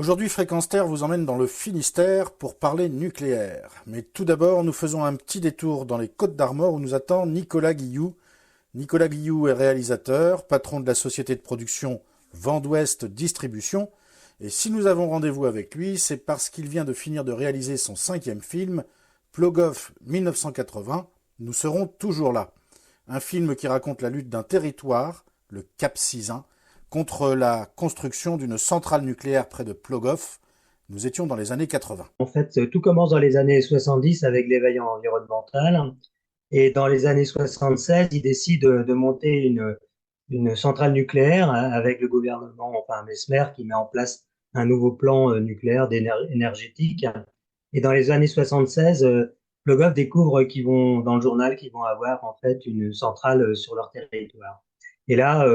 Aujourd'hui, Fréquence Terre vous emmène dans le Finistère pour parler nucléaire. Mais tout d'abord, nous faisons un petit détour dans les Côtes-d'Armor où nous attend Nicolas Guilloux. Nicolas Guilloux est réalisateur, patron de la société de production Vent d'Ouest Distribution. Et si nous avons rendez-vous avec lui, c'est parce qu'il vient de finir de réaliser son 5e film, Plogoff 1980. Nous serons toujours là. Un film qui raconte la lutte d'un territoire, le Cap Sizun, contre la construction d'une centrale nucléaire près de Plogoff. Nous étions dans les années 80. En fait, tout commence dans les années 70 avec l'éveil environnemental. Et dans les années 76, ils décident de monter une centrale nucléaire avec le gouvernement, enfin Mesmer, qui met en place un nouveau plan nucléaire énergétique. Et dans les années 76, Le Goff découvre qu'ils vont, dans le journal, qu'ils vont avoir en fait une centrale sur leur territoire. Et là,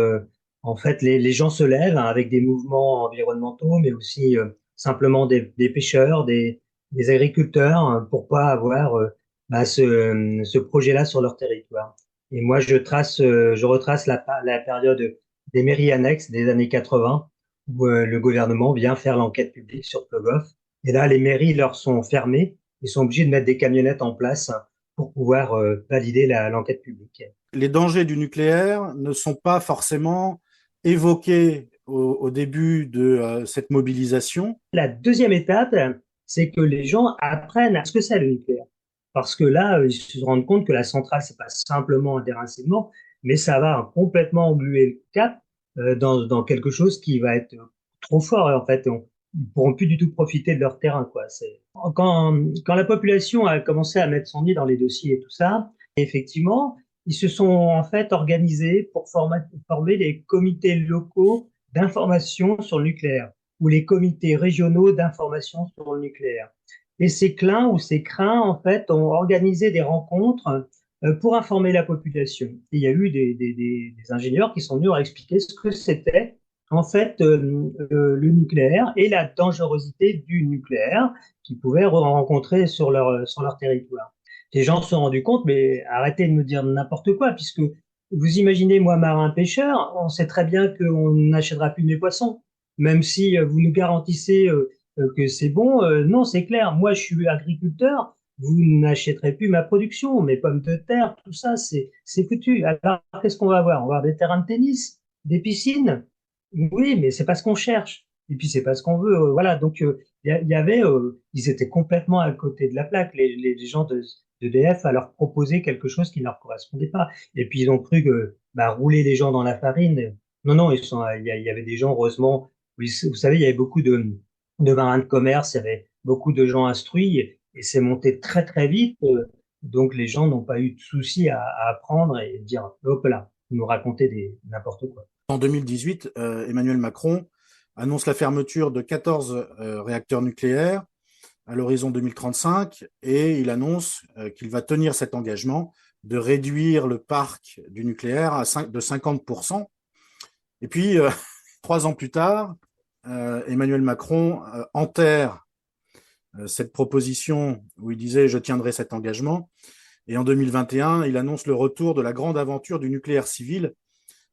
en fait, les gens se lèvent hein, avec des mouvements environnementaux, mais aussi simplement des pêcheurs, des agriculteurs, hein, pour pas avoir ce projet-là sur leur territoire. Et moi, je retrace la période des mairies annexes des années 80, où le gouvernement vient faire l'enquête publique sur Plogoff. Et là, les mairies leur sont fermées. Ils sont obligés de mettre des camionnettes en place pour pouvoir valider l'enquête publique. Les dangers du nucléaire ne sont pas forcément évoqués au début de cette mobilisation. La deuxième étape, c'est que les gens apprennent à ce que c'est le nucléaire. Parce que là, ils se rendent compte que la centrale, c'est pas simplement un déracinement, mais ça va complètement engluer le cap dans quelque chose qui va être trop fort. En fait, ils pourront plus du tout profiter de leur terrain, quoi. Quand la population a commencé à mettre son nez dans les dossiers et tout ça, effectivement, ils se sont en fait organisés pour former des comités locaux d'information sur le nucléaire ou les comités régionaux d'information sur le nucléaire. Et ces clins ou ces crins, en fait, ont organisé des rencontres pour informer la population. Et il y a eu des ingénieurs qui sont venus leur expliquer ce que c'était, en fait, le nucléaire et la dangerosité du nucléaire qu'ils pouvaient rencontrer sur leur territoire. Les gens se sont rendus compte, mais arrêtez de me dire n'importe quoi, puisque vous imaginez, moi, marin-pêcheur, on sait très bien qu'on n'achètera plus de mes poissons même si vous nous garantissez que c'est bon. Non, c'est clair. Moi, je suis agriculteur. Vous n'achèterez plus ma production, mes pommes de terre, tout ça, c'est foutu. Alors, qu'est-ce qu'on va avoir? On va avoir des terrains de tennis, des piscines. Oui, mais c'est pas ce qu'on cherche. Et puis, c'est pas ce qu'on veut. Voilà. Donc, il y avait, ils étaient complètement à côté de la plaque, les gens d'EDF, à leur proposer quelque chose qui ne leur correspondait pas. Et puis, ils ont cru que bah, rouler les gens dans la farine. Non, non, il y avait des gens, heureusement, vous savez, il y avait beaucoup de marins de commerce, il y avait beaucoup de gens instruits et c'est monté très très vite. Donc les gens n'ont pas eu de souci à apprendre et dire hop là, nous raconter n'importe quoi. En 2018, Emmanuel Macron annonce la fermeture de 14 réacteurs nucléaires à l'horizon 2035 et il annonce qu'il va tenir cet engagement de réduire le parc du nucléaire de 50%. Et puis, 3 ans plus tard, Emmanuel Macron enterre cette proposition où il disait je tiendrai cet engagement. Et en 2021, il annonce le retour de la grande aventure du nucléaire civil,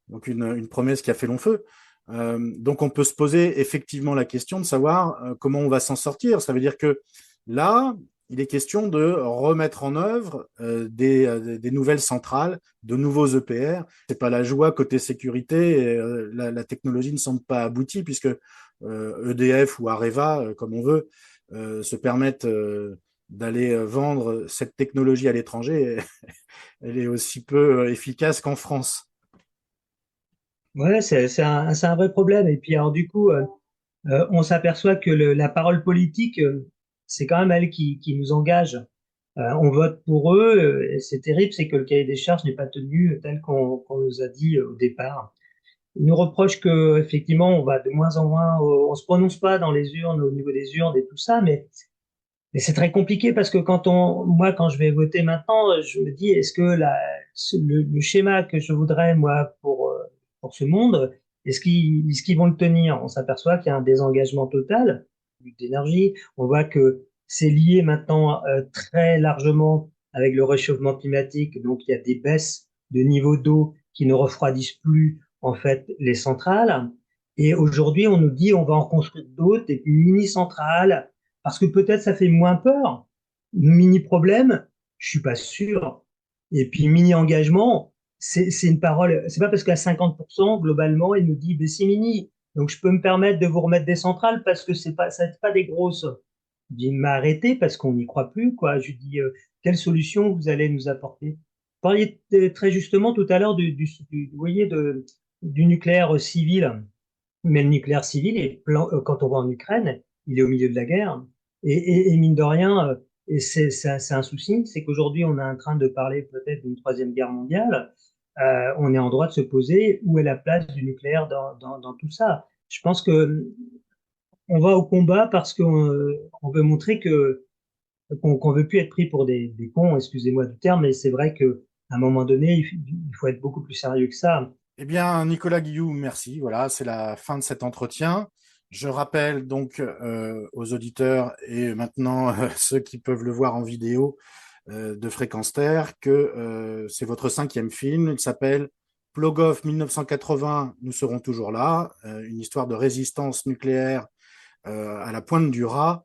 donc une promesse qui a fait long feu. Donc on peut se poser effectivement la question de savoir comment on va s'en sortir. Ça veut dire que là, il est question de remettre en œuvre des nouvelles centrales, de nouveaux EPR. C'est pas la joie côté sécurité. Et, la technologie ne semble pas aboutie puisque EDF ou Areva, comme on veut, se permettent d'aller vendre cette technologie à l'étranger. Elle est aussi peu efficace qu'en France. Ouais, c'est un vrai problème. Et puis alors du coup, on s'aperçoit que la parole politique, c'est quand même elle qui nous engage. On vote pour eux. Et c'est terrible, c'est que le cahier des charges n'est pas tenu tel qu'on nous a dit au départ. Ils nous reprochent que effectivement, on va de moins en moins, on se prononce pas dans les urnes, au niveau des urnes et tout ça, mais c'est très compliqué parce que moi, quand je vais voter maintenant, je me dis, est-ce que le schéma que je voudrais, moi, pour ce monde, est-ce qu'ils vont le tenir? On s'aperçoit qu'il y a un désengagement total d'énergie. On voit que c'est lié maintenant très largement avec le réchauffement climatique. Donc, il y a des baisses de niveau d'eau qui ne refroidissent plus, en fait, les centrales. Et aujourd'hui, on nous dit on va en construire d'autres, des mini-centrales, parce que peut-être ça fait moins peur. Mini-problème, je suis pas sûr. Et puis mini-engagement, c'est une parole. C'est pas parce qu'à 50%, globalement, il nous dit ben, c'est mini. Donc je peux me permettre de vous remettre des centrales parce que c'est pas des grosses. Je dis mais arrêtez parce qu'on n'y croit plus, quoi. Je dis quelle solution vous allez nous apporter? Vous parliez très justement tout à l'heure vous voyez, du nucléaire civil. Mais le nucléaire civil, quand on va en Ukraine, il est au milieu de la guerre. Et mine de rien, et c'est un souci, c'est qu'aujourd'hui, on est en train de parler peut-être d'une troisième guerre mondiale. On est en droit de se poser où est la place du nucléaire dans tout ça. Je pense que on va au combat parce qu'on veut montrer qu'on veut plus être pris pour des cons, excusez-moi du terme, mais c'est vrai qu'à un moment donné, il faut être beaucoup plus sérieux que ça. Eh bien, Nicolas Guillou, merci. Voilà, c'est la fin de cet entretien. Je rappelle donc aux auditeurs et maintenant ceux qui peuvent le voir en vidéo de Fréquence Terre que c'est votre cinquième film. Il s'appelle Plogoff 1980, nous serons toujours là, une histoire de résistance nucléaire à la pointe du Raz.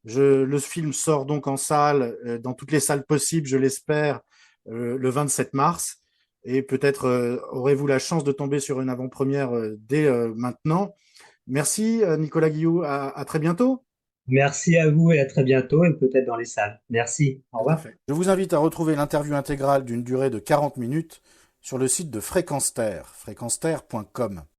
Le film sort donc en salle, dans toutes les salles possibles, je l'espère, le 27 mars. Et peut-être aurez-vous la chance de tomber sur une avant-première dès maintenant. Merci Nicolas Guillou, à très bientôt. Merci à vous et à très bientôt et peut-être dans les salles. Merci. Au Tout à revoir. fait. Je vous invite à retrouver l'interview intégrale d'une durée de 40 minutes sur le site de Fréquence Terre, fréquenceterre.com.